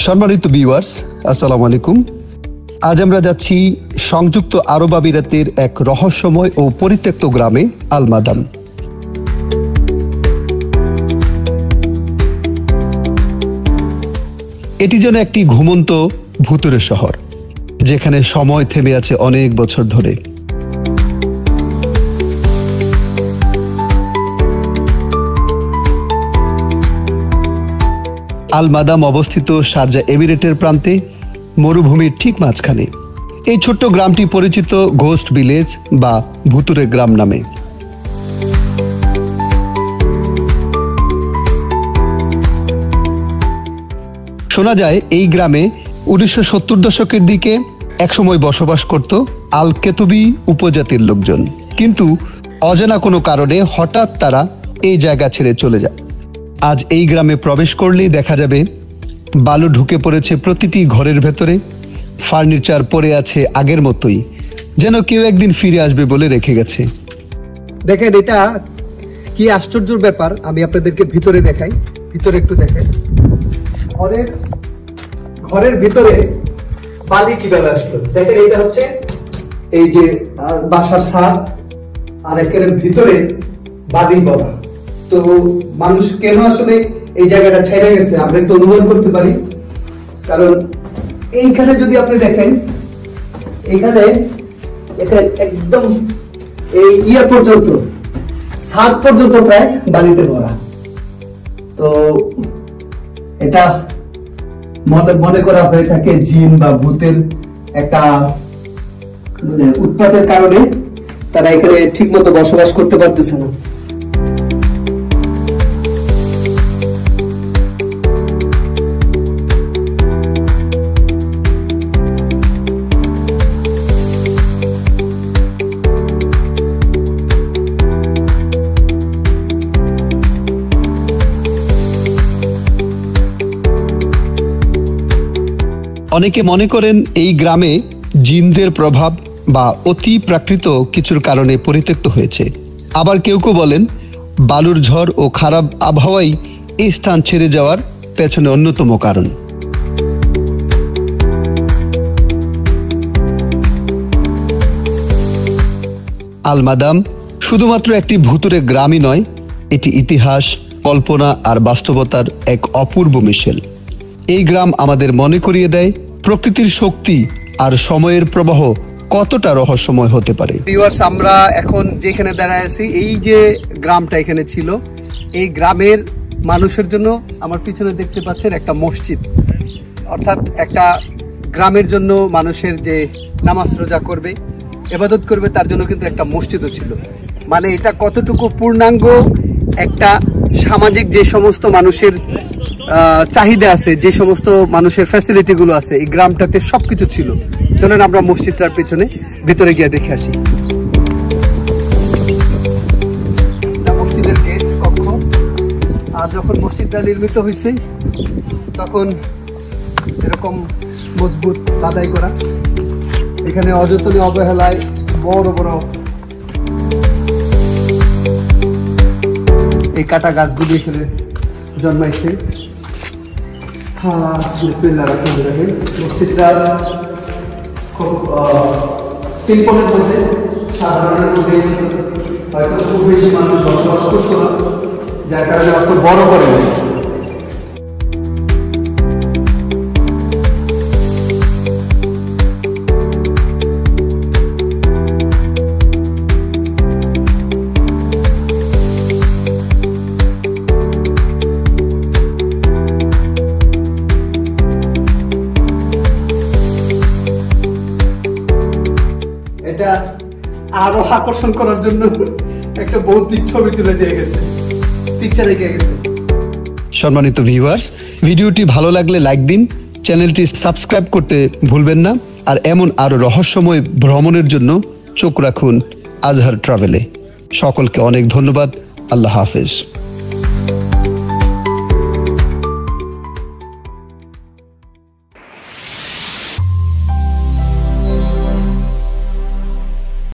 সম্মানিত ভিউয়ার্স, আসসালামু আলাইকুম। আজ আমরা যাচ্ছি সংযুক্ত আরব আমিরাতের এক রহস্যময় ও পরিত্যক্ত গ্রামে আল মাদাম। এটি যেন একটি ঘুমন্ত ভুতুড়ে শহর, যেখানে সময় থেমে আছে অনেক বছর ধরে। আল মাদাম অবস্থিত শারজা এমিরেটের প্রান্তে, মরুভূমির ঠিক মাঝখানে। এই ছোট্ট গ্রামটি পরিচিত ঘোস্ট ভিলেজ বা ভুতুড়ে গ্রাম নামে। শোনা যায় এই গ্রামে 1970 দশকের দিকে একসময় বসবাস করত আল কেতুবি উপজাতির লোকজন, কিন্তু অজানা কোনো কারণে হঠাৎ তারা এই জায়গা ছেড়ে চলে যায়। আজ এই গ্রামে প্রবেশ করলেই দেখা যাবে বালু ঢুকে পড়েছে প্রতিটি ঘরের ভেতরে, ফার্নিচার পড়ে আছে আগের মতোই, যেন কেউ একদিন ফিরে আসবে বলে রেখে গেছে। দেখেন এটা কি আশ্চর্যের ব্যাপার, আমি আপনাদেরকে ভিতরে দেখাই। ভিতরে একটু দেখেন, ঘরের ভিতরে বালি কিভাবে আসলো। দেখেন এটা হচ্ছে এই যে বাসার ছাদ, আর একের ভিতরে বালি ভরা। তো মানুষ কেন আসলে এই জায়গাটা ছেড়ে গেছে আমরা একটু অনুমান করতে পারি, কারণ এইখানে যদি আপনি দেখেন, এখানে একদম এই ইয়ে পর্যন্ত, ছাদ পর্যন্ত প্রায় বালিতে ভরা। তো এটা মনে করা হয়ে থাকে জিন বা ভূতের একটা উৎপাতের কারণে তারা এখানে ঠিক মতো বসবাস করতে পারতেছে না। অনেকে মনে করেন এই গ্রামে জিনদের প্রভাব বা অতি প্রাকৃত কিছুর কারণে পরিত্যক্ত হয়েছে। আবার কেউ কেউ বলেন বালুর ঝড় ও খারাপ আবহাওয়াই এই স্থান ছেড়ে যাওয়ার পেছনে অন্যতম কারণ। আল মাদাম শুধুমাত্র একটি ভুতুড়ে গ্রামই নয়, এটি ইতিহাস, কল্পনা আর বাস্তবতার এক অপূর্ব মিশেল। এই গ্রাম আমাদের মনে করিয়ে দেয় প্রকৃতির শক্তি আর সময়ের প্রবাহ কতটা রহস্যময় হতে পারে। ভিউয়ার্স, আমরা এখন যেখানে দাঁড়ায় আছি, এই যে গ্রামটা এখানে ছিল, এই গ্রামের মানুষের জন্য আমার পিছনে দেখতে পাচ্ছেন একটা মসজিদ, অর্থাৎ একটা গ্রামের জন্য মানুষের যে নামাজ রোজা করবে, ইবাদত করবে, তার জন্য কিন্তু একটা মসজিদও ছিল। মানে এটা কতটুকু পূর্ণাঙ্গ একটা সামাজিক যে সমস্ত মানুষের চাহিদা আছে, যে সমস্ত মানুষের ফ্যাসিলিটি গুলো আছে, এই গ্রামটাতে সবকিছু ছিল। চলেন আমরা মসজিদটার পেছনে ভিতরে গিয়ে দেখে আসি। মসজিদের গেট কক্ষ। আর যখন মসজিদটা নির্মিত হয়েছে তখন এরকম মজবুত বাধাই করা, এখানে অযত্নে অবহেলায় বড় বড় এই কাটা গাছগুলি এখানে জন্মাইছে। মসজিদটা খুব সিম্পলের মধ্যে, সাধারণের মধ্যে, হয়তো খুব বেশি মানুষ বসবাস করতো না, যার কারণে অত বড় করে নেই। এটা আরো আকর্ষণ করার জন্য একটা ভৌতিক ছবি তুলে দিয়ে গেছে, পিকচার রেখে গেছে। সম্মানিত ভিউয়ার্স, ভিডিওটি ভালো লাগলে লাইক দিন, চ্যানেলটি সাবস্ক্রাইব করতে ভুলবেন না, আর এমন আরো রহস্যময় ভ্রমণের জন্য চোখ রাখুন আজহার ট্রাভেলে। সকলকে অনেক ধন্যবাদ। আল্লাহ হাফেজ।